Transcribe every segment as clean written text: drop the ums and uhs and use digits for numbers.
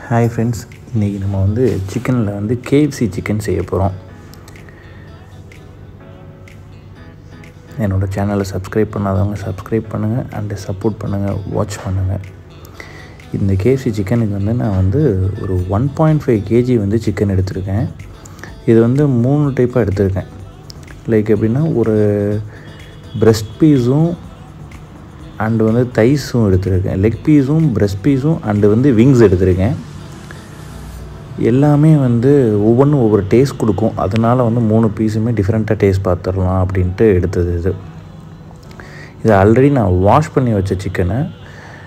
Hi friends, இன்றைக்கி நம்ம வந்து சிக்கனில் வந்து KFC சிக்கன் செய்ய போகிறோம். என்னோடய சேனலை சப்ஸ்கிரைப் பண்ணாதவங்க சப்ஸ்கிரைப் பண்ணுங்கள் அண்டு சப்போர்ட் பண்ணுங்கள், வாட்ச் பண்ணுங்கள். இந்த KFC சிக்கனுக்கு வந்து நான் வந்து ஒரு 1.5 kg வந்து சிக்கன் எடுத்திருக்கேன். இது வந்து 3 டைப்பாக எடுத்திருக்கேன். லைக் எப்படின்னா, ஒரு பிரெஸ்ட் பீஸும் அண்டு வந்து தைஸும் எடுத்திருக்கேன். லெக் பீஸும் பிரெஸ்ட் பீஸும் அண்டு வந்து விங்ஸ் எடுத்திருக்கேன். எல்லாமே வந்து ஒவ்வொன்றும் ஒவ்வொரு டேஸ்ட் கொடுக்கும். அதனால் வந்து 3 பீஸுமே டிஃப்ரெண்ட்டாக டேஸ்ட் பார்த்துடலாம் அப்படின்ட்டு எடுத்தது. இது ஆல்ரெடி நான் வாஷ் பண்ணி வச்ச சிக்கனை.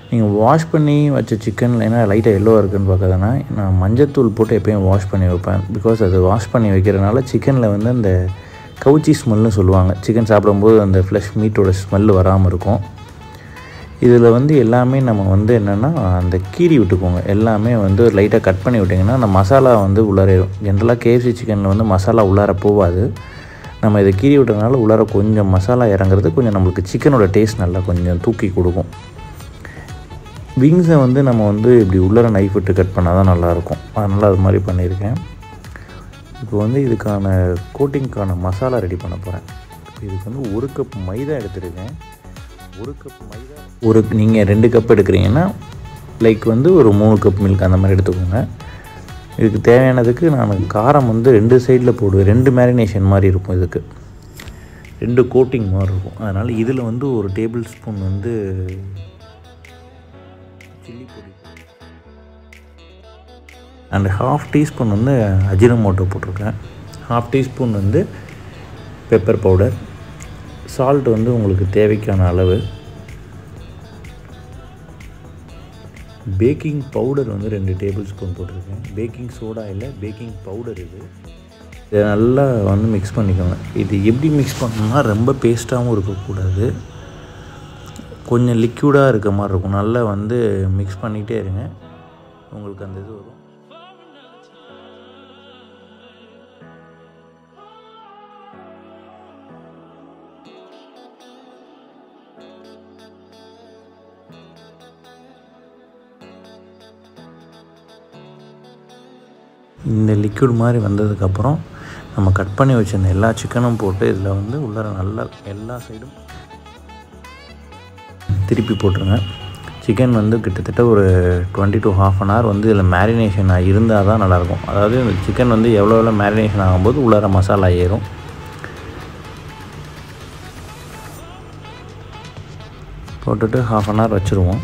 நீங்கள் வாஷ் பண்ணி வச்ச சிக்கன் ஏன்னா லைட்டாக எல்லோவாக இருக்குதுன்னு பார்க்காதனா, நான் மஞ்சத்தூள் போட்டு எப்போயும் வாஷ் பண்ணி வைப்பேன். பிகாஸ் அது வாஷ் பண்ணி வைக்கிறதுனால சிக்கனில் வந்து அந்த கவுச்சி ஸ்மெல்னு சொல்லுவாங்க. சிக்கன் சாப்பிடும்போது அந்த ஃப்ளஷ் மீட்டோட ஸ்மெல் வராமல் இருக்கும். இதில் வந்து எல்லாமே நம்ம வந்து என்னென்னா, அந்த கீரி விட்டுக்கோங்க. எல்லாமே வந்து லைட்டாக கட் பண்ணி விட்டிங்கன்னா அந்த மசாலா வந்து உள்ளாரையும். ஜென்ரலாக KFC சிக்கனில் வந்து மசாலா உள்ளார போகாது. நம்ம இதை கீரி விட்டதுனால உள்ளார கொஞ்சம் மசாலா இறங்குறது, கொஞ்சம் நம்மளுக்கு சிக்கனோட டேஸ்ட் நல்லா கொஞ்சம் தூக்கி கொடுக்கும். விங்ஸை வந்து நம்ம வந்து இப்படி உள்ளார நைஃப் விட்டு கட் பண்ணால் தான் நல்லாயிருக்கும். அதனால் அது மாதிரி பண்ணியிருக்கேன். இப்போ வந்து இதுக்கான கோட்டிங்க்கான மசாலா ரெடி பண்ண போகிறேன். இதுக்கு வந்து 1 கப் மைதா எடுத்துருக்கேன். 1 கப் மைதா, நீங்கள் 2 கப் எடுக்கிறீங்கன்னா லைக் வந்து ஒரு 3 கப் மில்க் அந்த மாதிரி எடுத்துக்கோங்க. இதுக்கு தேவையானதுக்கு நான் காரம் வந்து 2 சைடில் போடுவேன். 2 மேரினேஷன் மாதிரி இருக்கும். இதுக்கு 2 கோட்டிங் மாதிரி இருக்கும். அதனால் இதில் வந்து 1 டேபிள் ஸ்பூன் வந்து சில்லி பொடி அண்ட் 1/2 டீஸ்பூன் வந்து அஜினமோட்டோ போட்டிருக்கேன். 1/2 டீஸ்பூன் வந்து பெப்பர் பவுடர், சால்ட் வந்து உங்களுக்கு தேவைக்கான அளவு, பேக்கிங் பவுடர் வந்து 2 டேபிள் ஸ்பூன் போட்டிருக்கேன். பேக்கிங் சோடா இல்லை, பேக்கிங் பவுடர். இதை நல்லா வந்து மிக்ஸ் பண்ணிக்கோங்க. இது எப்படி மிக்ஸ் பண்ணணும்னா, ரொம்ப பேஸ்ட்டாகவும் இருக்கக்கூடாது, கொஞ்சம் லிக்யூடாக இருக்க மாதிரி இருக்கும். நல்லா வந்து மிக்ஸ் பண்ணிகிட்டே இருங்க, உங்களுக்கு அந்த இது வரும். இந்த லிக்விட் மாதிரி வந்ததுக்கப்புறம் நம்ம கட் பண்ணி வச்சிருந்த எல்லா சிக்கனும் போட்டு இதில் வந்து உள்ளார நல்லா எல்லா சைடும் திருப்பி போட்டுருங்க. சிக்கன் வந்து கிட்டத்தட்ட ஒரு 20 to half an hour வந்து இதில் மேரினேஷன் இருந்தால் தான் நல்லாயிருக்கும். அதாவது இந்த சிக்கன் வந்து எவ்வளோ மேரினேஷன் ஆகும்போது உள்ளார மசாலா ஏறும். போட்டுட்டு 1/2 an hour வச்சுருவோம்.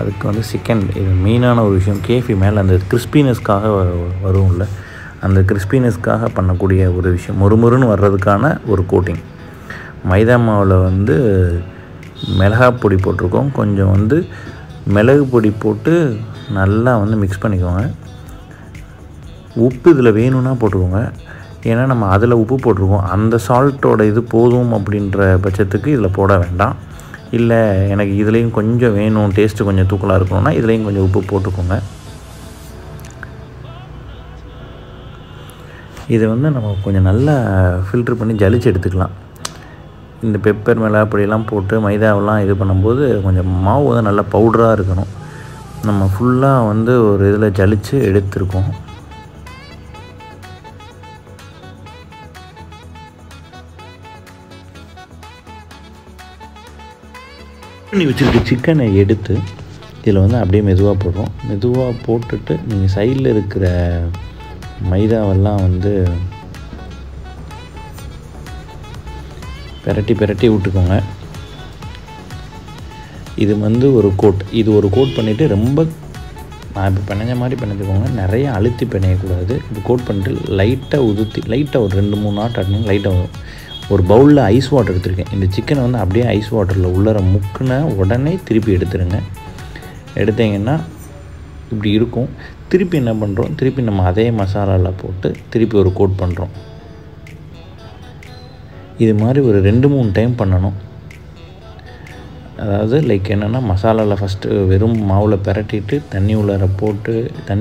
அதுக்கு வந்து சிக்கன் இது மெயினான ஒரு விஷயம். KFC மேலே அந்த கிறிஸ்பினஸ்க்காக வரும்ல, அந்த கிறிஸ்பினஸ்க்காக பண்ணக்கூடிய ஒரு விஷயம், மொறுமொறுன்னு வர்றதுக்கான ஒரு கோட்டிங். மைதா மாவில் வந்து மிளகாய் பொடி போட்டிருக்கோம். கொஞ்சம் வந்து மிளகு பொடி போட்டு நல்லா வந்து மிக்ஸ் பண்ணிக்கோங்க. உப்பு இதில் வேணும்னா போட்டுக்கோங்க. ஏன்னா நம்ம அதில் உப்பு போட்டிருக்கோம். அந்த சால்ட்டோட இது போதும் அப்படின்ற பட்சத்துக்கு இதில் போட வேண்டாம். இல்லை எனக்கு இதுலேயும் கொஞ்சம் வேணும், டேஸ்ட்டு கொஞ்சம் தூக்கலாக இருக்கணும்னா இதுலேயும் கொஞ்சம் உப்பு போட்டுக்கோங்க. இதை வந்து நம்ம கொஞ்சம் நல்லா ஃபில்ட்ரு பண்ணி ஜலிச்சு எடுத்துக்கலாம். இந்த பெப்பர் மிளகாய் பொடியெல்லாம் போட்டு மைதாவெல்லாம் இது பண்ணும்போது கொஞ்சம் மாவு வந்து நல்லா பவுடராக இருக்கணும். நம்ம ஃபுல்லாக வந்து ஒரு இதில் ஜலிச்சு எடுத்துருக்கோம். பண்ணி வச்சுருக்க சிக்கனை எடுத்து இதில் வந்து அப்படியே மெதுவாக போடுறோம். மெதுவாக போட்டுட்டு நீங்கள் சைடில் இருக்கிற மைதாவெல்லாம் வந்து பெரட்டி விட்டுக்கோங்க. இது வந்து ஒரு கோட். இது ஒரு கோட் பண்ணிவிட்டு ரொம்ப நான் இப்போ பிணைஞ்ச மாதிரி பிணைஞ்சிக்கோங்க. நிறைய அழுத்தி பிணையக்கூடாது. இது கோட் பண்ணிட்டு லைட்டாக உதுத்தி லைட்டாக ஒரு 2-3 நாட் ஆட்டினீங்க லைட்டாக வரும். ஒரு பவுலில் ஐஸ் வாட்டர் எடுத்துருக்கேன். இந்த சிக்கனை வந்து அப்படியே ஐஸ் வாட்டரில் உள்ளார முக்குன உடனே திருப்பி எடுத்துருங்க. எடுத்தீங்கன்னா இப்படி இருக்கும். திருப்பி என்ன பண்ணுறோம், திருப்பி நம்ம அதே மசாலாவில் போட்டு திருப்பி ஒரு கோட் பண்ணுறோம். இது மாதிரி ஒரு 2-3 டைம் பண்ணணும். அதாவது லைக் என்னென்னா மசாலாவில் ஃபஸ்ட்டு வெறும் மாவில் பிரட்டிட்டு தண்ணி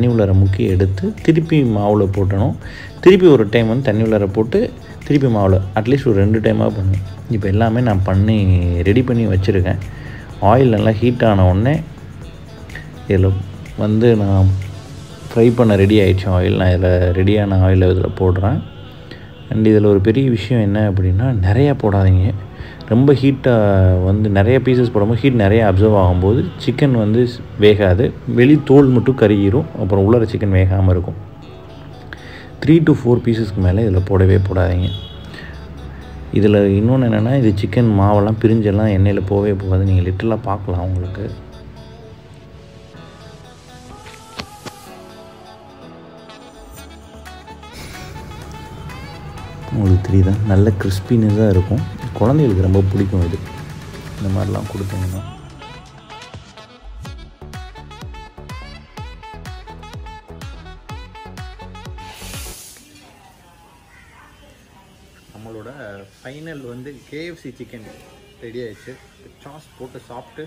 உள்ளார முக்கி எடுத்து திருப்பி மாவில் போட்டணும். திருப்பி ஒரு டைம் வந்து தண்ணி உள்ளார போட்டு திருப்பி மாவில் அட்லீஸ்ட் ஒரு 2 டைமாக பண்ணுவேன். இப்போ எல்லாமே நான் ரெடி பண்ணி வச்சுருக்கேன். ஆயில் நல்லா ஹீட் ஆன உடனே இதில் வந்து நான் ஃப்ரை பண்ண ரெடி ஆகிடுச்சு ஆயில். நான் இதில் ரெடியான ஆயிலை இதில் போடுறேன். அண்ட் இதில் ஒரு பெரிய விஷயம் என்ன அப்படின்னா, நிறையா போடாதீங்க. ரொம்ப ஹீட்டாக வந்து நிறைய பீசஸ் போடும்போது ஹீட் நிறைய அப்சர்வ் ஆகும்போது சிக்கன் வந்து வேகாது, வெளி தோல் மட்டும் கருகிரும், அப்புறம் உள்ளார சிக்கன் வேகாமல் இருக்கும். 3 to 4 பீசஸ்க்கு மேலே இதில் போடவே போடாதீங்க. இதில் இன்னொன்று என்னென்னா, இது சிக்கன் மாவெல்லாம் பிரிஞ்செல்லாம் எண்ணெயில் போகவே போகாது. நீங்கள் லிட்டலாக பார்க்கலாம் உங்களுக்கு. உங்களுக்கு தெரியுதா, நல்ல கிறிஸ்பினஸாக இருக்கும். குழந்தைகளுக்கு ரொம்ப பிடிக்கும் இது, இந்த மாதிரிலாம் கொடுத்தீங்கன்னா. நம்மளோட ஃபைனல் வந்து KFC சிக்கன் ரெடி ஆகிடுச்சு. சாஸ் போட்டு சாப்பிட்டு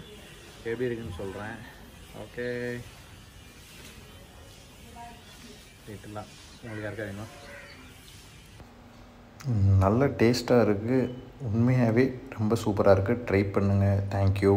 எப்படி இருக்குன்னு சொல்கிறேன். ஓகே, ரேட்டெல்லாம் உங்களுக்கு யாருக்கா வேணும்? நல்ல டேஸ்ட்டாக இருக்குது. உண்மையாகவே ரொம்ப சூப்பராக இருக்குது. ட்ரை பண்ணுங்கள். தேங்க்யூ.